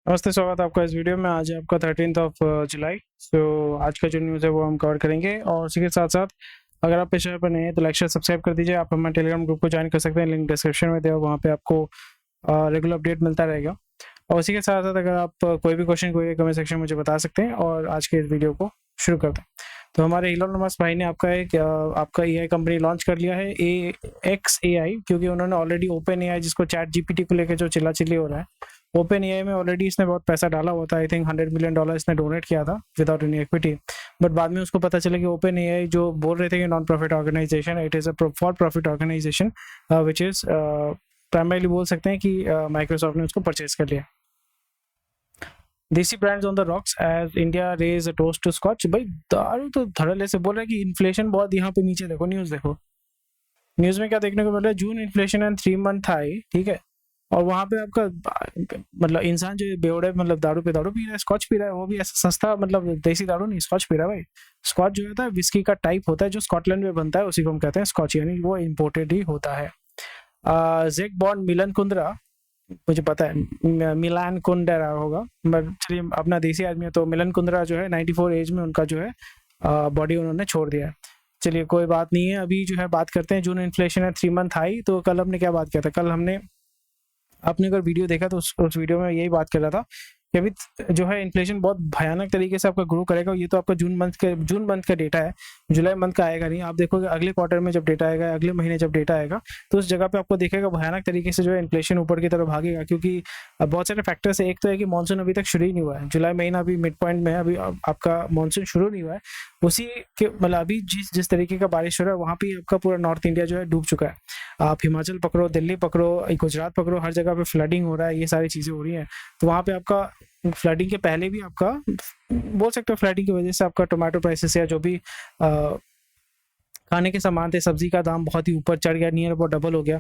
नमस्ते, स्वागत है आपका इस वीडियो में। आज है आपका 13th ऑफ जुलाई। आज का जो न्यूज़ है वो हम कवर करेंगे और इसी के साथ साथ अगर आप इस चैनल पर नए हैं तो लाइक शेयर सब्सक्राइब कर दीजिए। आप हमारे टेलीग्राम ग्रुप को ज्वाइन कर सकते हैं, लिंक डिस्क्रिप्शन में दिया, वहाँ पे आपको रेगुलर अपडेट मिलता रहेगा। और इसी के साथ साथ अगर आप कोई भी क्वेश्चन कोई कमेंट सेक्शन में मुझे बता सकते हैं। और आज के इस वीडियो को शुरू करते हैं। तो हमारे इलोन मस्क भाई ने आपका एआई कंपनी लॉन्च कर लिया है, XAI, क्योंकि उन्होंने ऑलरेडी ओपन एआई, जिसको चैट जीपीटी को लेकर जो चिल्ला-चिल्ली हो रहा है, ओपन एआई में ऑलरेडी इसने बहुत पैसा डाला हुआ था। आई थिंक $100 मिलियन इसने डोनेट किया था विदाउट एनी इक्विटी। बट बाद में उसको पता चला कि ओपन एआई जो बोल रहे थे कि non profit organisation, it is a for profit organisation, which is primarily बोल सकते हैं कि माइक्रोसॉफ्ट ने उसको परचेज कर लिया। Desi brands on the rocks as India raise a toast to Scotch. भाई दारू तो धड़ल्ले से बोल रहा है कि इन्फ्लेशन बहुत, यहाँ पे नीचे देखो, न्यूज़ देखो, न्यूज़ में क्या देखने को मिल रहा है। जून इन्फ्लेशन एंड 3 मंथ हाई, ठीक है। और वहाँ पे आपका मतलब इंसान जो बेवड़े मतलब दारू पे दारू पी रहा है, स्कॉच पी रहा है, वो भी ऐसा सस्ता, मतलब देसी दारू नहीं, स्कॉच पी रहा है भाई। स्कॉच जो होता है विस्की का टाइप होता है, जो स्कॉटलैंड में बनता है, उसी को हम कहते हैं स्कॉच, यानी वो इम्पोर्टेड ही होता है। जेक बॉन्ड मिलन कुंद्रा, मुझे पता है मिलान कुंडरा होगा, बट चलिए अपना देसी आदमी है तो मिलन कुंद्रा जो है 94 एज में उनका जो है बॉडी उन्होंने छोड़ दिया है। चलिए कोई बात नहीं है। अभी जो है बात करते हैं, जून इन्फ्लेशन है 3 मंथ हाई। तो कल हमने क्या बात किया था? कल हमने, आपने अगर वीडियो देखा तो उस वीडियो में यही बात कर रहा था कि अभी जो है इन्फ्लेशन बहुत भयानक तरीके से आपका ग्रो करेगा। ये तो आपका जून मंथ का डेटा है, जुलाई मंथ का आएगा नहीं। आप देखोगे अगले क्वार्टर में जब डेटा आएगा, अगले महीने जब डेटा आएगा, तो उस जगह पे आपको देखेगा भयानक तरीके से जो है इन्फ्लेशन ऊपर की तरफ भागेगा। क्योंकि बहुत सारे फैक्टर्स है। एक तो है कि मानसून अभी तक शुरू ही नहीं हुआ है, जुलाई महीना अभी मिड पॉइंट में है, अभी आपका मानसून शुरू नहीं हुआ है। उसी के मतलब अभी जिस जिस तरीके का बारिश हो रहा है, वहाँ पे आपका पूरा नॉर्थ इंडिया जो है डूब चुका है। आप हिमाचल पकड़ो, दिल्ली पकड़ो, गुजरात पकड़ो, हर जगह पे फ्लडिंग हो रहा है, ये सारी चीज़ें हो रही हैं। तो वहाँ पे आपका फ्लडिंग के पहले भी आपका, बोल सकते हो फ्लडिंग की वजह से आपका टोमेटो प्राइसेस या जो भी खाने के सामान थे, सब्जी का दाम बहुत ही ऊपर चढ़ गया, नियर अबाउट डबल हो गया।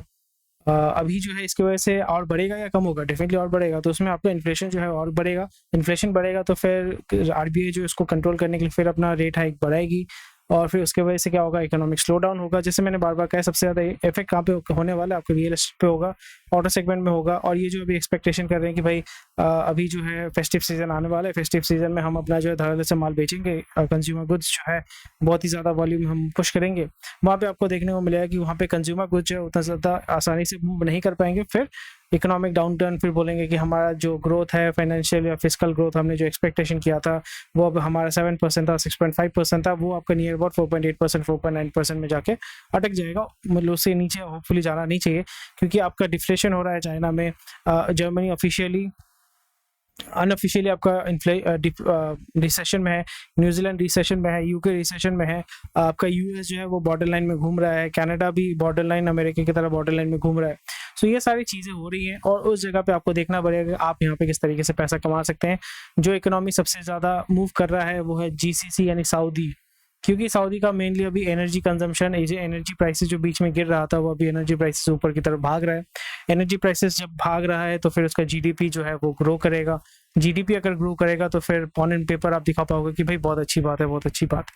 अभी जो है इसकी वजह से और बढ़ेगा या कम होगा? डेफिनेटली और बढ़ेगा। तो उसमें आपका इन्फ्लेशन जो है और बढ़ेगा। इन्फ्लेशन बढ़ेगा तो फिर आरबीआई जो इसको कंट्रोल करने के लिए फिर अपना रेट हाइक बढ़ाएगी। और फिर उसके वजह से क्या होगा? इकोनॉमिक स्लो डाउन होगा। जैसे मैंने बार बार कहा, सबसे ज़्यादा इफेक्ट कहाँ पे होने वाला है? आपके रियल एस्टेट पे होगा, ऑटो सेगमेंट में होगा। और ये जो अभी एक्सपेक्टेशन कर रहे हैं कि भाई अभी जो है फेस्टिव सीजन आने वाला है, फेस्टिव सीजन में हम अपना जो है धड़ल्ले से माल बेचेंगे, कंज्यूमर गुड्स जो है बहुत ही ज़्यादा वॉल्यूम हम पुश करेंगे। वहाँ पे आपको देखने को मिलेगा कि वहाँ पे कंज्यूमर गुड्स जो है उतना ज़्यादा आसानी से मूव नहीं कर पाएंगे। फिर इकोनॉमिक डाउनटर्न, फिर बोलेंगे कि हमारा जो ग्रोथ है, फाइनेंशियल या फिजिकल ग्रोथ, हमने जो एक्सपेक्टेशन किया था वो अब हमारा 7% था, 6.5% था, वो आपका नियर अबाउट 4.8%, 4.9% में जाके अटक जाएगा। मतलब उससे नीचे होपफुली जाना नहीं चाहिए, क्योंकि आपका डिफ्लेशन हो रहा है चाइना में। जर्मनी ऑफिशियली, अनऑफिशियली आपका रिसेशन में है, न्यूजीलैंड रिसेशन में है, यूके रिसेशन में है। आपका यूएस जो है वो बॉर्डर लाइन में घूम रहा है, कनाडा भी बॉर्डर लाइन, अमेरिका की तरह बॉर्डर लाइन में घूम रहा है। सो ये सारी चीज़ें हो रही हैं और उस जगह पे आपको देखना पड़ेगा आप यहाँ पे किस तरीके से पैसा कमा सकते हैं। जो इकोनॉमी सबसे ज़्यादा मूव कर रहा है वो है जीसीसी यानी सऊदी, क्योंकि सऊदी का मेनली अभी एनर्जी कंजम्पशन, एनर्जी प्राइसेस जो बीच में गिर रहा था वो अभी एनर्जी प्राइसेस ऊपर की तरफ भाग रहा है। एनर्जी प्राइसेस जब भाग रहा है तो फिर उसका जीडीपी जो है वो ग्रो करेगा। जीडीपी अगर ग्रो करेगा तो फिर ऑन एंड पेपर आप दिखा पाओगे कि भाई बहुत अच्छी बात है, बहुत अच्छी बात है।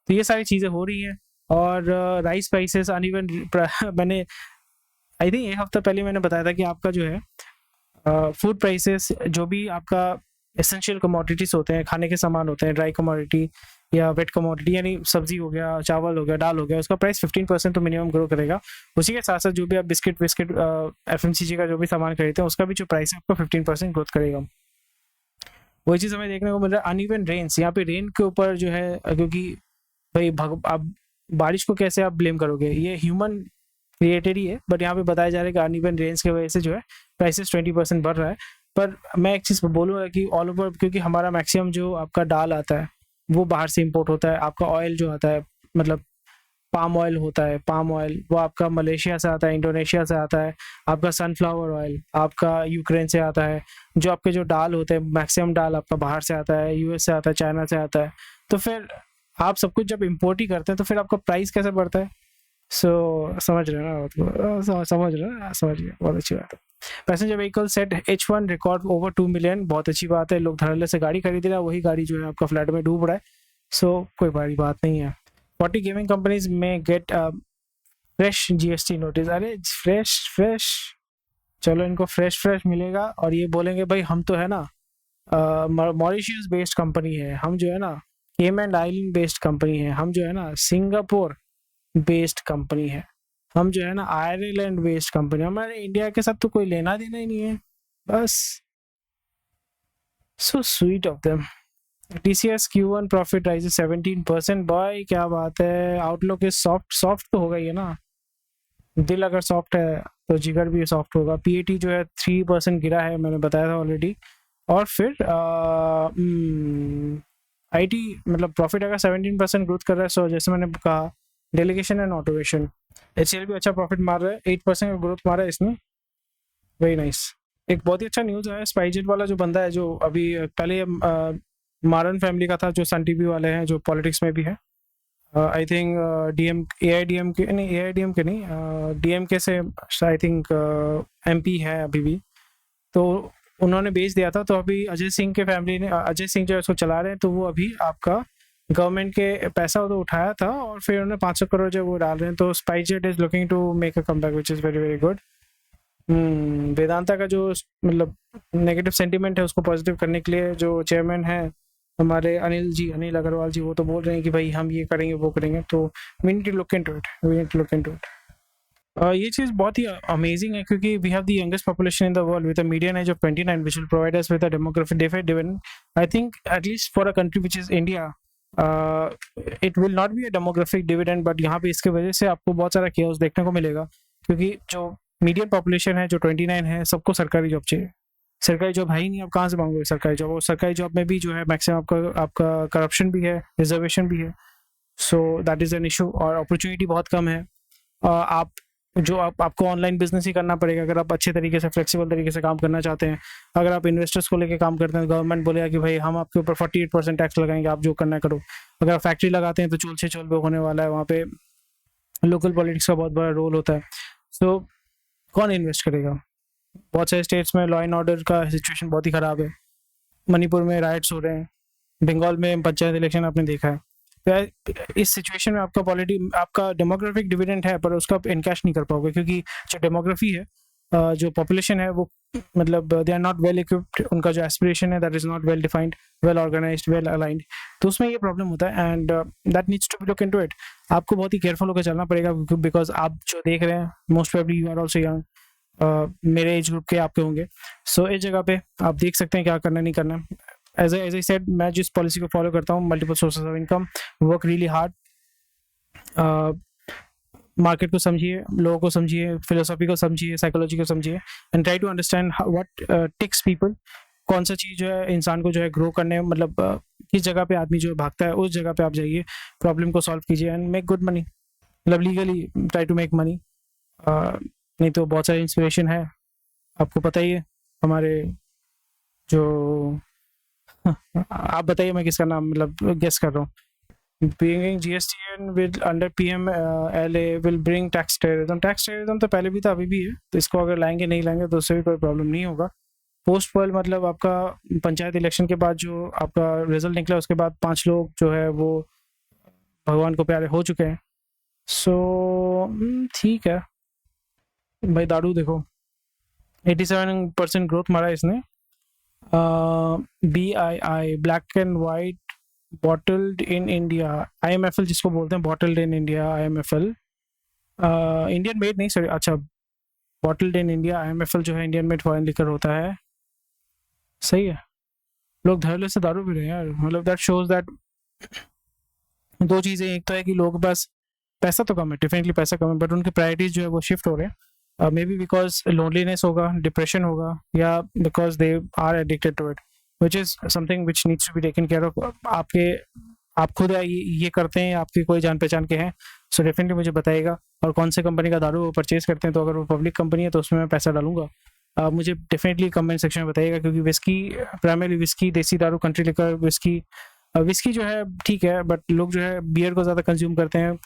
तो ये सारी चीज़ें हो रही हैं। और राइस प्राइसेस अनइवन, मैंने आई थिंक एक हफ्ता पहले मैंने बताया था कि आपका जो है फूड प्राइसेस, जो भी आपका एसेंशियल कमोडिटीज होते हैं, खाने के सामान होते हैं, ड्राई कमोडिटी या वेट कमोडिटी, यानी सब्जी हो गया, चावल हो गया, दाल हो गया, उसका प्राइस 15% तो मिनिमम ग्रो करेगा। उसी के साथ साथ जो भी आप बिस्किट विस्किट, एफएमसीजी का जो भी सामान खरीदते हैं, उसका भी जो प्राइस है आपका 15% ग्रोथ करेगा। वही चीज़ हमें देखने को मिल रहा है। अनइवन रेन्स, यहाँ पे रेन के ऊपर जो है, क्योंकि भाई आप बारिश को कैसे आप ब्लेम करोगे? ये ह्यूमन क्रिएटेड ही है। बट यहाँ पे बताया जा रहा है कि अनइवन रेन्स की वजह से जो है प्राइसेस 20% बढ़ रहा है। पर मैं एक चीज़ बोलूँगा कि ऑल ओवर, क्योंकि हमारा मैक्सिमम जो आपका दाल आता है वो बाहर से इम्पोर्ट होता है। आपका ऑयल जो आता है, मतलब पाम ऑयल होता है, पाम ऑयल वो आपका मलेशिया से आता है, इंडोनेशिया से आता है। आपका सनफ्लावर ऑयल आपका यूक्रेन से आता है। जो आपके जो दाल होते हैं, मैक्सिमम दाल आपका बाहर से आता है, यूएस से आता है, चाइना से आता है। तो फिर आप सब कुछ जब इम्पोर्ट ही करते हैं तो फिर आपका प्राइस कैसे बढ़ता है? समझ रहे हैं ना? समझ रहे हैं ना? समझ गए, बहुत अच्छी बात है। Passenger vehicle set H1 record over 2 million, बहुत अच्छी बात है। लोग धड़ल्ले से गाड़ी खरीद रहे हैं, वही गाड़ी जो है आपका फ्लड में डूब रहा है। कोई बड़ी बात नहीं है। 40 गेमिंग कंपनीज में गेट फ्रेश जीएसटी नोटिस। अरे फ्रेश फ्रेश चलो इनको फ्रेश मिलेगा और ये बोलेंगे भाई हम तो है ना मॉरिशियस बेस्ड कंपनी है, हम जो है ना केमैन आइलैंड बेस्ड कंपनी है, हम जो है ना सिंगापुर बेस्ड कंपनी है, हम जो है ना आयरलैंड बेस्ड कंपनी, हमारे इंडिया के साथ तो कोई लेना देना ही नहीं है बस। So sweet of them. TCS Q1 profit rises 17%। Boy क्या बात है, आउटलुक इज सॉफ्ट। सॉफ्ट तो होगा ही है ना, दिल अगर सॉफ्ट है तो जिगर भी सॉफ्ट होगा। PAT जो है 3% गिरा है, मैंने बताया था ऑलरेडी। और फिर IT मतलब प्रॉफिट अगर 17% ग्रोथ कर रहा है, सो जैसे मैंने कहा डेलीगेशन एंड ऑटोमेशन। HCL भी अच्छा प्रॉफिट मार रहा है, 8% का ग्रोथ मारा है इसने, वेरी नाइस। एक बहुत ही अच्छा न्यूज़ है, स्पाइसजेट वाला जो बंदा है जो अभी पहले मारन फैमिली का था, जो सन टीवी वाले हैं, जो पॉलिटिक्स में भी है। आई थिंक AIDMK नहीं, AIDMK नहीं, DMK से आई थिंक MP है अभी भी, तो उन्होंने बेच दिया था। तो अभी अजय सिंह के फैमिली ने, अजय सिंह जो है उसको चला रहे हैं, तो वो अभी आपका गवर्नमेंट के पैसा तो उठाया था और फिर उन्होंने 500 करोड़ जो वो डाल रहे हैं। तो SpiceJet is looking to make a comeback which is very very good. Vedanta का जो मतलब नेगेटिव सेंटीमेंट है उसको पॉजिटिव करने के लिए जो चेयरमैन है हमारे अनिल अग्रवाल जी, वो तो बोल रहे हैं कि भाई हम ये करेंगे वो करेंगे, तो we need to look into it, we need to look into it. ये चीज़ बहुत ही अमेजिंग है क्योंकि we have the youngest population in the world with a median age of 29 which will provide us with a demographic dividend. I think at least for a country which is India it will not be a demographic dividend, but यहाँ पे इसके वजह से आपको बहुत सारा chaos देखने को मिलेगा क्योंकि जो मीडियन पॉपुलेशन है जो 29 है, सबको सरकारी जॉब चाहिए। सरकारी जॉब है ही नहीं, आप कहाँ से मांगोगे सरकारी जॉब? और सरकारी जॉब में भी जो है मैक्सिमम आपका करप्शन भी है, रिजर्वेशन भी है, so that is an issue. और अपॉर्चुनिटी बहुत कम है। आपको ऑनलाइन बिजनेस ही करना पड़ेगा अगर आप अच्छे तरीके से फ्लेक्सिबल तरीके से काम करना चाहते हैं। अगर आप इन्वेस्टर्स को लेकर काम करते हैं, गवर्नमेंट बोलेगा कि भाई हम आपके ऊपर 48% टैक्स लगाएंगे, आप जो करना है करो। अगर आप फैक्ट्री लगाते हैं तो चोल से चोल होने वाला है, वहाँ पे लोकल पॉलिटिक्स का बहुत बड़ा रोल होता है। सो कौन इन्वेस्ट करेगा? बहुत सारे स्टेट्स में लॉ एंड ऑर्डर का सिचुएशन बहुत ही ख़राब है। मणिपुर में राइट्स हो रहे हैं, बंगाल में पंचायत इलेक्शन आपने देखा है। तो इस सिचुएशन में आपका डेमोग्राफिक डिविडेंड है, पर उसको आप इनकैश नहीं कर पाओगे क्योंकि जो डेमोग्राफी है, जो पॉपुलेशन है, वो मतलब they are not well equipped. उनका जो एस्पिरेशन है that is not well defined, well organised, well aligned. तो उसमें ये प्रॉब्लम होता है and that needs to be look into it. आपको बहुत ही केयरफुल होकर चलना पड़ेगा बिकॉज आप जो देख रहे हैं most probably you are also young, मेरे एज ग्रुप के आपके होंगे। सो इस जगह पे आप देख सकते हैं क्या करना नहीं करना। एज आई सेड, मैं जिस पॉलिसी को फॉलो करता हूँ, multiple sources of income, work really hard, market को समझिए, लोगों को समझिए, फिलोसॉफी को समझिए, साइकोलॉजी को समझिए and try to understand what ticks people. कौन सा चीज़ जो है इंसान को जो है ग्रो करने, मतलब किस जगह पे आदमी जो है भागता है, उस जगह पे आप जाइए, प्रॉब्लम को सॉल्व कीजिए एंड मेक गुड मनी, मतलब legally try to make money. नहीं तो बहुत सारी इंस्पिरेशन है, आपको पता ही है हमारे जो आप बताइए मैं किसका नाम मतलब गेस कर रहा हूँ। Bringing GST will under PMLA will bring tax terrorism। Tax terrorism तो पहले भी था, अभी भी है, तो इसको अगर लाएंगे नहीं लाएंगे तो उससे भी कोई प्रॉब्लम नहीं होगा। पोस्ट पोल मतलब आपका पंचायत इलेक्शन के बाद जो आपका रिजल्ट निकला, उसके बाद 5 लोग जो है वो भगवान को प्यारे हो चुके हैं। सो ठीक है भाई। दारू देखो 87% ग्रोथ मारा इसने। BII black and white bottled in India, IMFL जिसको बोलते हैं, bottled in India, IMFL Indian made नहीं, सॉरी, अच्छा बॉटल्ड इन इंडिया, IMFL जो है इंडियन मेड फॉरेन लिकर होता है। सही है, लोग धड़ल्ले से दारू पी रहे हैं यार, मतलब दैट शोज दैट दो चीज़ें, एक तो है कि लोगों के पास पैसा तो कम है, डेफिनेटली पैसा कम है, बट उनके प्रायोरिटीज जो है वो शिफ्ट हो रहे हैं। मे बी बिकॉज लोनलीनेस होगा, डिप्रेशन होगा, या because they are addicted to it, which is something which needs to be taken care of. आप खुद ये करते हैं, आपकी कोई जान पहचान के हैं, सो डेफिनेटली मुझे बताइएगा। और कौन से कंपनी का दारू वो परचेज करते हैं, तो अगर वो पब्लिक कंपनी है तो उसमें मैं पैसा डालूंगा। मुझे डेफिनेटली कमेंट सेक्शन में बताइएगा, क्योंकि विस्की, प्राइमरी विस्की, देसी दारू, कंट्री लिकर, विस्की जो है ठीक है, बट लोग जो है बियर को ज़्यादा कंज्यूम करते हैं,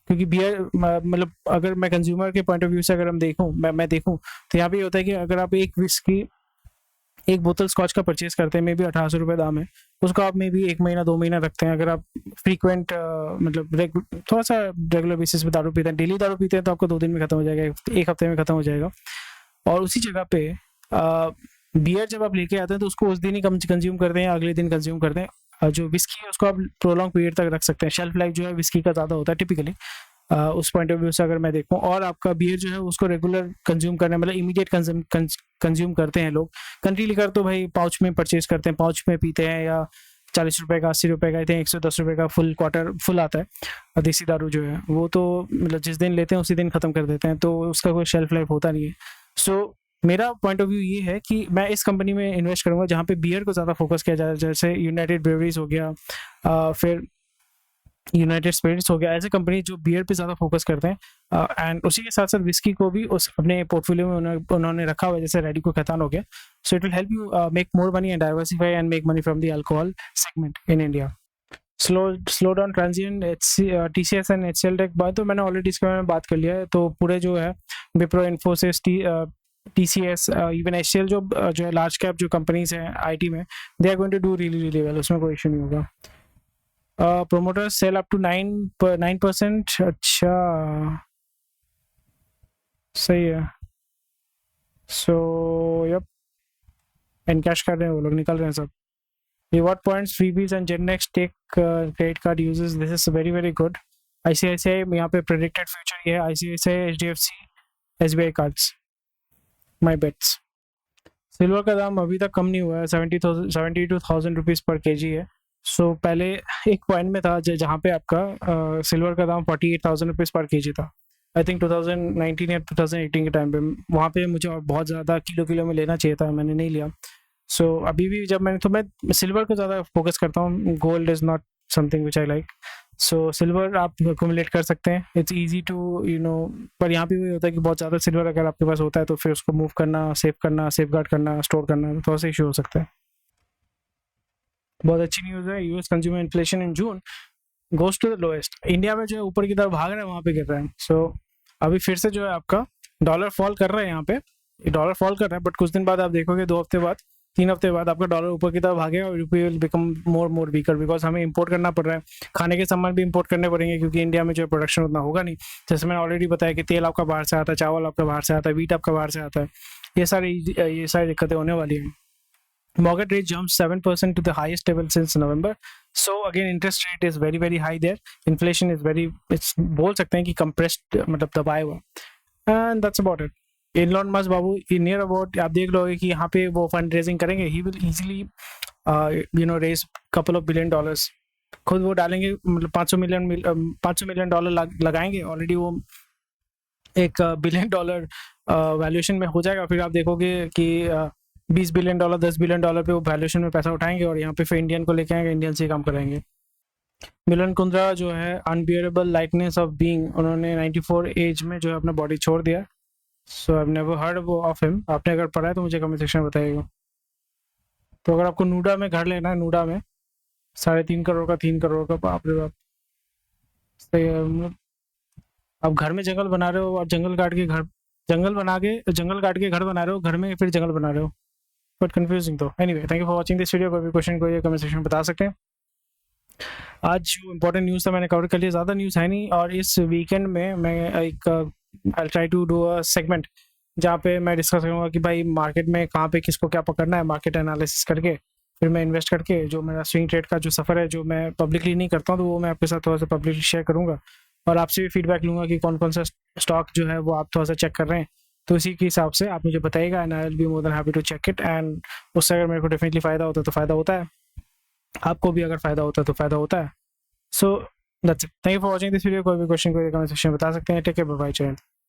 क्योंकि बियर मतलब अगर मैं कंज्यूमर के पॉइंट ऑफ व्यू से अगर मैं देखूँ तो यहाँ पे होता है कि अगर आप एक बोतल स्कॉच का परचेज करते हैं, मे बी 1800 रुपये दाम है, उसको आप मे बी 1 महीना 2 महीना रखते हैं। अगर आप फ्रीक्वेंट मतलब थोड़ा सा रेगुलर बेसिस पे दारू पीते हैं, डेली दारू पीते हैं, तो आपको 2 दिन में खत्म हो जाएगा, 1 हफ्ते में खत्म हो जाएगा। और उसी जगह पे बियर जब आप लेके आते हैं तो उसको उस दिन ही कंज्यूम करते हैं या अगले दिन कंज्यूम करते हैं। जो विस्की है उसको आप प्रोलॉन्ग पीरियड तक रख सकते हैं। शेल्फ लाइफ जो है विस्की का ज़्यादा होता है टिपिकली, उस पॉइंट ऑफ व्यू से अगर मैं देखूँ। और आपका बियर जो है उसको रेगुलर कंज्यूम करने, मतलब इमीडिएट कंज्यूम करते हैं लोग। कंट्री लिकर तो भाई पाउच में परचेज करते हैं, पाउच में पीते हैं, या 40 रुपए का, 80 रुपए का, 110 रुपए का फुल क्वार्टर फुल आता है। और देसी दारू जो है वो तो मतलब जिस दिन लेते हैं उसी दिन ख़त्म कर देते हैं, तो उसका कोई शेल्फ लाइफ होता नहीं है। सो मेरा पॉइंट ऑफ व्यू ये है कि मैं इस कंपनी में इन्वेस्ट करूंगा जहाँ पे बियर को ज़्यादा फोकस किया जाए, जैसे यूनाइटेड ब्रेवरीज हो गया, फिर यूनाइटेड स्पिरिट्स हो गया। ऐसे कंपनी जो बियर पे ज़्यादा फोकस करते हैं, एंड उसी के साथ साथ विस्की को भी उस अपने पोर्टफोलियो में उन्होंने रखा हुआ है, जैसे रेडिको खैतान हो गया। So it will help you make more money and diversify and make money from the alcohol segment in India. Slow down transient TCS and HCL tech, बात तो मैंने ऑलरेडी इसके बारे में बात कर लिया है। तो पूरे जो है Wipro, Infosys, TCS, even HCL जो है लार्ज कैप जो कंपनीज हैं IT में, they are going to do really well, उसमें कोई इशू नहीं होगा। Promoter sell up to 9%। अच्छा, सही है। सो यप, एनकैश कर रहे हैं वो लोग, निकल रहे हैं सब। Reward points, freebies and GenNext tech credit card users, this is very good. ICICI यहाँ पे प्रेडिक्टेड फ्यूचर ये है, ICICI, HDFC, SBI कार्ड्स, माई बेट्स। सिल्वर का दाम अभी तक कम नहीं हुआ है, 72,000 रुपीज़ पर केजी है। सो पहले एक पॉइंट में था जहाँ पे आपका सिल्वर का दाम 48,000 रुपीज़ पर केजी था। आई थिंक 2019 या 2018 के टाइम पे, वहाँ पे मुझे बहुत ज़्यादा किलो में लेना चाहिए था, मैंने नहीं लिया। सो अभी भी जब मैं सिल्वर को ज़्यादा फोकस करता हूँ, gold is not something which I like. So silver आप अक्यूमुलेट कर सकते हैं, इट्स ईजी टू पर यहाँ पे वही होता है कि बहुत ज़्यादा सिल्वर अगर आपके पास होता है तो फिर उसको मूव करना, सेव करना, सेफ गार्ड करना, स्टोर करना थोड़ा सा इशू हो सकता है। बहुत अच्छी न्यूज़ है, US consumer inflation in June goes to the lowest. India में जो है ऊपर की तरफ भाग रहा है, वहाँ पे गिर रहा है। सो अभी फिर से जो है आपका डॉलर फॉल कर रहा है, यहाँ पे डॉलर फॉल कर रहा है, बट कुछ दिन बाद आप देखोगे, 2 हफ्ते बाद, 3 हफ्ते बाद आपका डॉलर ऊपर की तरफ भागेगा और रुपये will become more weaker, because हमें इंपोर्ट करना पड़ रहा है। खाने के सामान भी इंपोर्ट करने पड़ेंगे क्योंकि इंडिया में जो है प्रोडक्शन उतना होगा नहीं। जैसे मैंने ऑलरेडी बताया कि तेल आपका बाहर से आता है, चावल आपका बाहर से आता है, वीट आपका बाहर से आता है। ये सारी दिक्कतें होने वाली हैं। Mortgage rate jumps 7% to the highest level since November. So again, interest rate is very high there. Inflation is it's बोल सकते हैं कि compressed, मतलब दबाया हुआ। And that's about it. Elon Musk Babu near about, आप देख लोगे कि यहाँ पे वो फंड रेजिंग करेंगे। He will easily raise couple of $billion. खुद वो डालेंगे, मतलब $500 million लगाएंगे। ऑलरेडी वो एक $1 billion वैल्यूएशन में हो जाएगा। फिर आप देखोगे कि $20 बिलियन, $10 बिलियन पे वो वैल्यूएशन में पैसा उठाएंगे और यहाँ पे फिर इंडियन को लेके आएंगे, इंडियन से काम कराएंगे। मिलन कुंद्रा जो है अनबियरेबल लाइटनेस ऑफ बीइंग, उन्होंने 94 एज में जो है अपना बॉडी छोड़ दिया। So I have never heard of him. आपने अगर पढ़ा है तो मुझे कमेंट सेक्शन में बताइएगा। तो अगर आपको नूडा में घर लेना है, नूडा में 3.5 करोड़ का, 3 करोड़ का, बाप रे बाप, सही है। आप घर में जंगल बना रहे हो और जंगल काट के घर बना रहे हो, घर में फिर जंगल बना रहे हो, बट कंफ्यूजिंग। तो anyway, thank you for watching this video. कोई भी क्वेश्चन कोई कमेंट सेक्शन में बता सकते हैं। आज जो इंपॉर्टेंट न्यूज़ था मैंने कवर कर लिया, ज़्यादा न्यूज़ है नहीं। और इस वीकेंड में मैं एक I try to do a segment जहाँ पे मैं डिस्कस करूँगा कि भाई मार्केट में कहाँ पे किसको क्या पकड़ना है, मार्केट एनालिसिस करके फिर मैं इन्वेस्ट करके जो मेरा स्विंग ट्रेड का जो सफ़र है, जो मैं पब्लिकली नहीं करता हूँ, तो वो मैं आपके साथ थोड़ा सा पब्लिकली शेयर करूँगा। और आपसे भी फीडबैक लूँगा कि कौन कौन सा स्टॉक जो है वो आप थोड़ा सा चेक कर रहे हैं, तो इसी के हिसाब से आप मुझे बताइएगा, and I will be more than happy to check it. And उससे अगर मेरे को डेफिनेटली फ़ायदा होता है तो फ़ायदा होता है, आपको भी अगर फ़ायदा होता है तो फ़ायदा होता है। So that's it, thank you for watching this video. कोई भी क्वेश्चन कोई कमेंट सेक्शन में बता सकते हैं। टेक केयर, बाय बाय, जय हिंद।